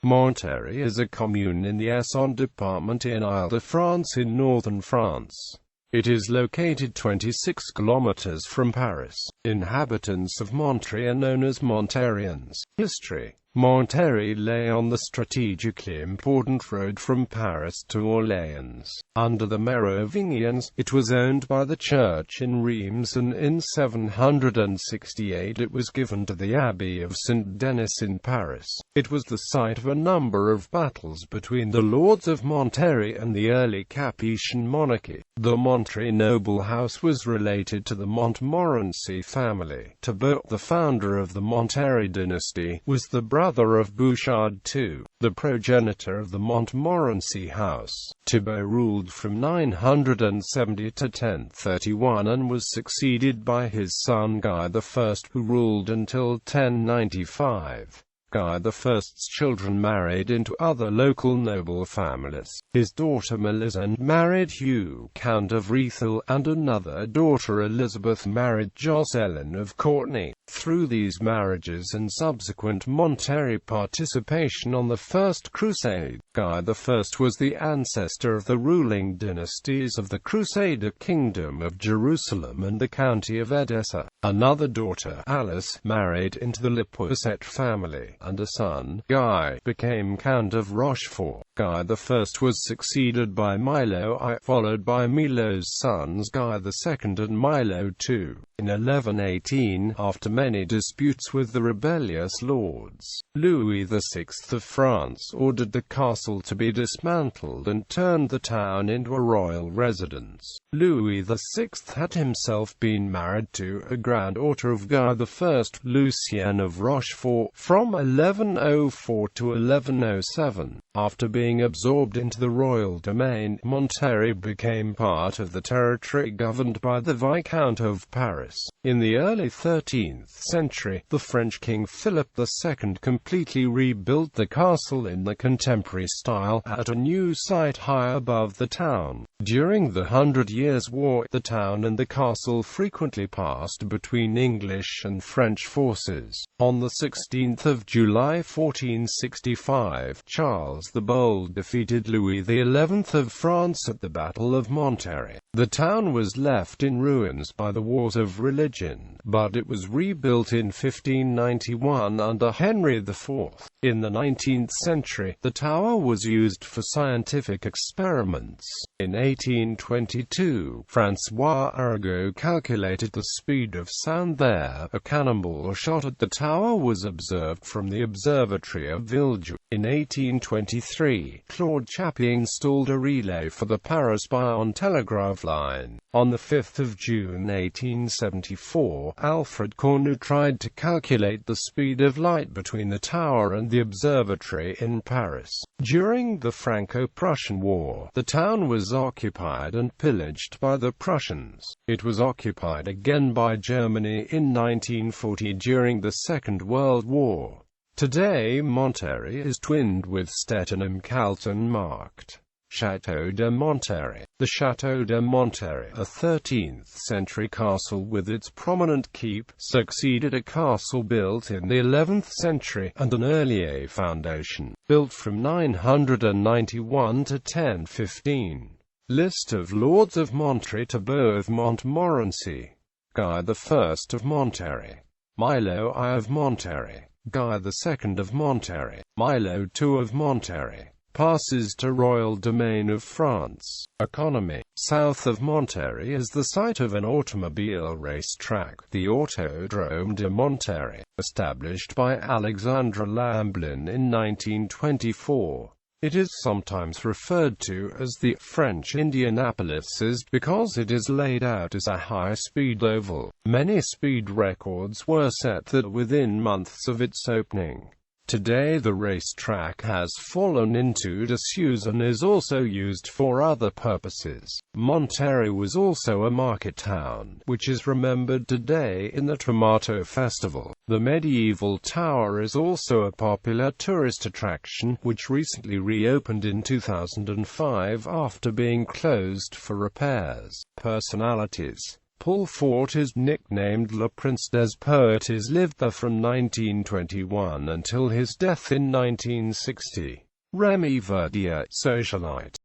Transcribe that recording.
Montlhéry is a commune in the Essonne department in Île-de-France in northern France. It is located 26 kilometers from Paris. Inhabitants of Montlhéry are known as Montlhériens. History: Montlhéry lay on the strategically important road from Paris to Orléans. Under the Merovingians, it was owned by the church in Reims, and in 768 it was given to the Abbey of Saint Denis in Paris. It was the site of a number of battles between the lords of Montlhéry and the early Capetian monarchy. The Montlhéry noble house was related to the Montmorency family. Thibaut, the founder of the Montlhéry dynasty, was the brother of Bouchard II, the progenitor of the Montmorency house. Thibaut ruled from 970 to 1031 and was succeeded by his son Guy I, who ruled until 1095. Guy I's children married into other local noble families. His daughter Melisande married Hugh, Count of Rethel, and another daughter Elizabeth married Jocelyn of Courtenay. Through these marriages and subsequent Montlhéry participation on the First Crusade, Guy I was the ancestor of the ruling dynasties of the Crusader Kingdom of Jerusalem and the County of Edessa. Another daughter, Alice, married into the Liposet family, and a son, Guy, became Count of Rochefort. Guy I was succeeded by Milo I, followed by Milo's sons Guy II and Milo II. In 1118, after many disputes with the rebellious lords, Louis VI of France ordered the castle to be dismantled and turned the town into a royal residence. Louis VI had himself been married to a granddaughter of Guy I, Lucienne of Rochefort, from 1104 to 1107. After being absorbed into the royal domain, Montlhéry became part of the territory governed by the Viscount of Paris. In the early 13th century, the French King Philip II completely rebuilt the castle in the contemporary style, at a new site high above the town. During the 100 Years' War, the town and the castle frequently passed between English and French forces. On 16 July 1465, Charles the Bold defeated Louis XI of France at the Battle of Montlhéry. The town was left in ruins by the wars of religion, but it was rebuilt in 1591 under Henry IV. In the 19th century, the tower was used for scientific experiments. In 1822, François Arago calculated the speed of sound there. A cannonball shot at the tower was observed from the observatory of Villejuif. In 1823, Claude Chapuis installed a relay for the Paris-Bayonne telegraph line. On 5 June 1874, Alfred Cornu tried to calculate the speed of light between the tower and the observatory in Paris. During the Franco-Prussian War, the town was occupied and pillaged by the Prussians. It was occupied again by Germany in 1940 during the Second World War. Today Montlhéry is twinned with Stettin-Calton marked Château de Montlhéry. The Château de Montlhéry, a 13th-century castle with its prominent keep, succeeded a castle built in the 11th century, and an earlier foundation, built from 991 to 1015. List of Lords of Montlhéry. Thibaut of Montmorency, Guy I of Montlhéry, Milo I of Montlhéry, Guy II of Montlhéry, Milo II of Montlhéry. Passes to Royal Domain of France. Economy: south of Montlhéry is the site of an automobile racetrack, the Autodrome de Montlhéry, established by Alexandre Lamblin in 1924. It is sometimes referred to as the French Indianapolis because it is laid out as a high-speed oval. Many speed records were set within months of its opening. Today the racetrack has fallen into disuse and is also used for other purposes. Montlhéry was also a market town, which is remembered today in the Tomato Festival. The medieval tower is also a popular tourist attraction, which recently reopened in 2005 after being closed for repairs. Personalities: Paul Fort is nicknamed Le Prince des Poètes, lived there from 1921 until his death in 1960. Remy Verdier, socialite.